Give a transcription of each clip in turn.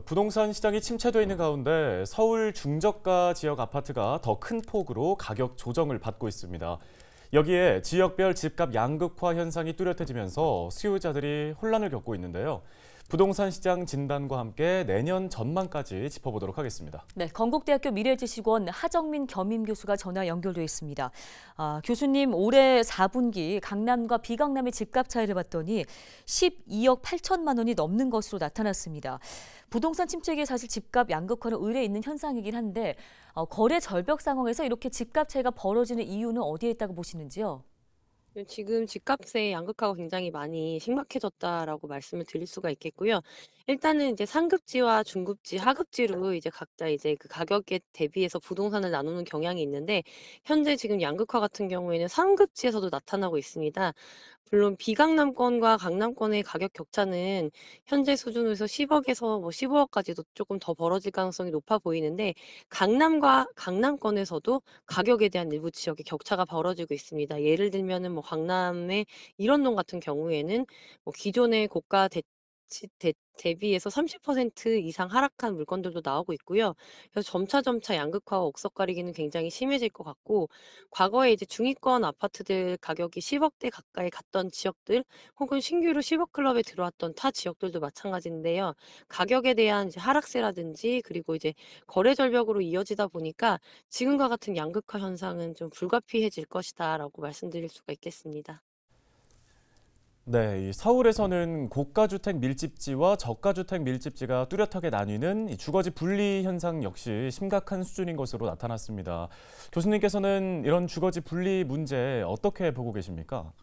부동산 시장이 침체돼 있는 가운데 서울 중저가 지역 아파트가 더 큰 폭으로 가격 조정을 받고 있습니다. 여기에 지역별 집값 양극화 현상이 뚜렷해지면서 수요자들이 혼란을 겪고 있는데요. 부동산 시장 진단과 함께 내년 전망까지 짚어보도록 하겠습니다. 네, 건국대학교 미래지식원 하정민 겸임 교수가 전화 연결돼 있습니다. 교수님, 올해 4분기 강남과 비강남의 집값 차이를 봤더니 12억 8천만 원이 넘는 것으로 나타났습니다. 부동산 침체기에 사실 집값 양극화는 의례 있는 현상이긴 한데 거래 절벽 상황에서 이렇게 집값 차이가 벌어지는 이유는 어디에 있다고 보시는지요? 지금 집값의 양극화가 굉장히 많이 심각해졌다라고 말씀을 드릴 수가 있겠고요. 일단은 이제 상급지와 중급지, 하급지로 이제 각자 이제 그 가격에 대비해서 부동산을 나누는 경향이 있는데, 현재 지금 양극화 같은 경우에는 상급지에서도 나타나고 있습니다. 물론 비강남권과 강남권의 가격 격차는 현재 수준에서 10억에서 뭐 15억까지도 조금 더 벌어질 가능성이 높아 보이는데, 강남과 강남권에서도 가격에 대한 일부 지역의 격차가 벌어지고 있습니다. 예를 들면은 뭐 강남의 일원동 같은 경우에는 뭐 기존의 고가 대비해서 30% 이상 하락한 물건들도 나오고 있고요. 그래서 점차 양극화와 옥석가리기는 굉장히 심해질 것 같고, 과거에 이제 중위권 아파트들 가격이 10억대 가까이 갔던 지역들, 혹은 신규로 10억 클럽에 들어왔던 타 지역들도 마찬가지인데요. 가격에 대한 이제 하락세라든지, 그리고 이제 거래 절벽으로 이어지다 보니까 지금과 같은 양극화 현상은 좀 불가피해질 것이다라고 말씀드릴 수가 있겠습니다. 네, 이 서울에서는 고가주택 밀집지와 저가주택 밀집지가 뚜렷하게 나뉘는 이 주거지 분리 현상 역시 심각한 수준인 것으로 나타났습니다. 교수님께서는 이런 주거지 분리 문제 어떻게 보고 계십니까?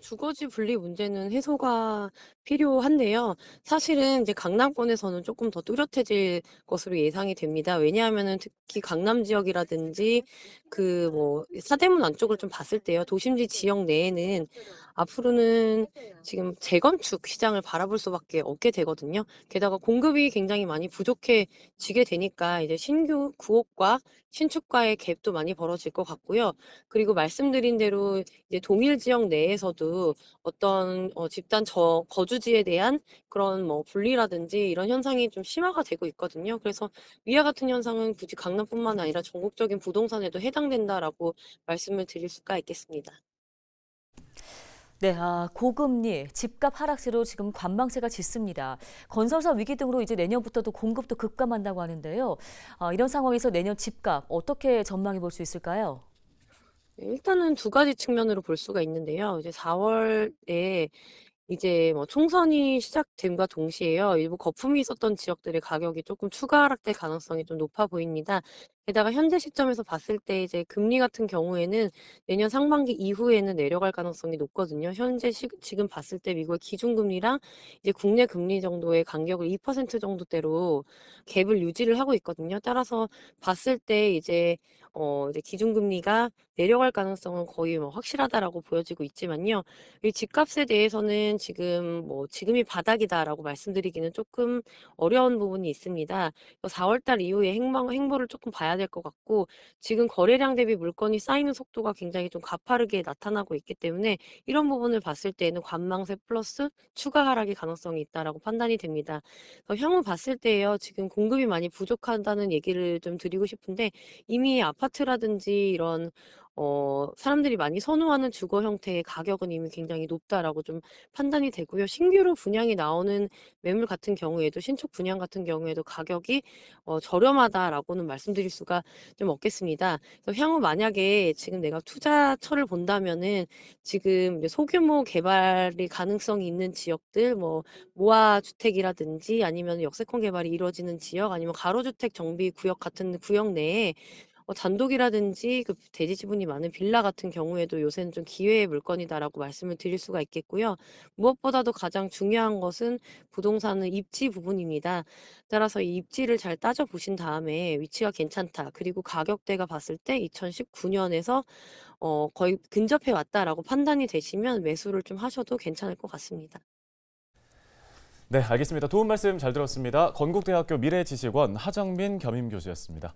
주거지 분리 문제는 해소가 필요한데요. 사실은 이제 강남권에서는 조금 더 뚜렷해질 것으로 예상이 됩니다. 왜냐하면은 특히 강남 지역이라든지 그 뭐 사대문 안쪽을 좀 봤을 때요. 도심지 지역 내에는 앞으로는 지금 재건축 시장을 바라볼 수밖에 없게 되거든요. 게다가 공급이 굉장히 많이 부족해지게 되니까 이제 신규 구옥과 신축과의 갭도 많이 벌어질 것 같고요. 그리고 말씀드린 대로 이제 동일 지역 내에서도 어떤 집단 거주지에 대한 그런 뭐 분리라든지 이런 현상이 좀 심화가 되고 있거든요. 그래서 위와 같은 현상은 굳이 강남뿐만 아니라 전국적인 부동산에도 해당된다라고 말씀을 드릴 수가 있겠습니다. 네, 고금리, 집값 하락세로 지금 관망세가 짙습니다. 건설사 위기 등으로 이제 내년부터도 공급도 급감한다고 하는데요. 이런 상황에서 내년 집값 어떻게 전망해 볼 수 있을까요? 네, 일단은 두 가지 측면으로 볼 수가 있는데요. 이제 4월에 이제 뭐 총선이 시작됨과 동시에요. 일부 거품이 있었던 지역들의 가격이 조금 추가 하락될 가능성이 좀 높아 보입니다. 게다가 현재 시점에서 봤을 때 이제 금리 같은 경우에는 내년 상반기 이후에는 내려갈 가능성이 높거든요. 현재 지금 봤을 때 미국의 기준금리랑 이제 국내 금리 정도의 간격을 2% 정도대로 갭을 유지를 하고 있거든요. 따라서 봤을 때 이제 기준금리가 내려갈 가능성은 거의 뭐 확실하다라고 보여지고 있지만요. 이 집값에 대해서는 지금 뭐 지금이 바닥이다라고 말씀드리기는 조금 어려운 부분이 있습니다. 4월 달 이후에 행보를 조금 봐야 될 것 같고, 지금 거래량 대비 물건이 쌓이는 속도가 굉장히 좀 가파르게 나타나고 있기 때문에 이런 부분을 봤을 때에는 관망세 플러스 추가 하락의 가능성이 있다라고 판단이 됩니다. 향후 봤을 때요, 지금 공급이 많이 부족하다는 얘기를 좀 드리고 싶은데, 이미 아파트라든지 이런 사람들이 많이 선호하는 주거 형태의 가격은 이미 굉장히 높다라고 좀 판단이 되고요. 신규로 분양이 나오는 매물 같은 경우에도, 신축 분양 같은 경우에도 가격이 저렴하다라고는 말씀드릴 수가 좀 없겠습니다. 그래서 향후 만약에 지금 내가 투자처를 본다면은 지금 이제 소규모 개발이 가능성이 있는 지역들, 뭐 모아 주택이라든지 아니면 역세권 개발이 이루어지는 지역, 아니면 가로주택 정비 구역 같은 구역 내에 단독이라든지 그 대지 지분이 많은 빌라 같은 경우에도 요새는 좀 기회의 물건이다라고 말씀을 드릴 수가 있겠고요. 무엇보다도 가장 중요한 것은 부동산의 입지 부분입니다. 따라서 이 입지를 잘 따져 보신 다음에 위치가 괜찮다, 그리고 가격대가 봤을 때 2019년에서 거의 근접해 왔다라고 판단이 되시면 매수를 좀 하셔도 괜찮을 것 같습니다. 네, 알겠습니다. 도움 말씀 잘 들었습니다. 건국대학교 미래지식원 하정민 겸임 교수였습니다.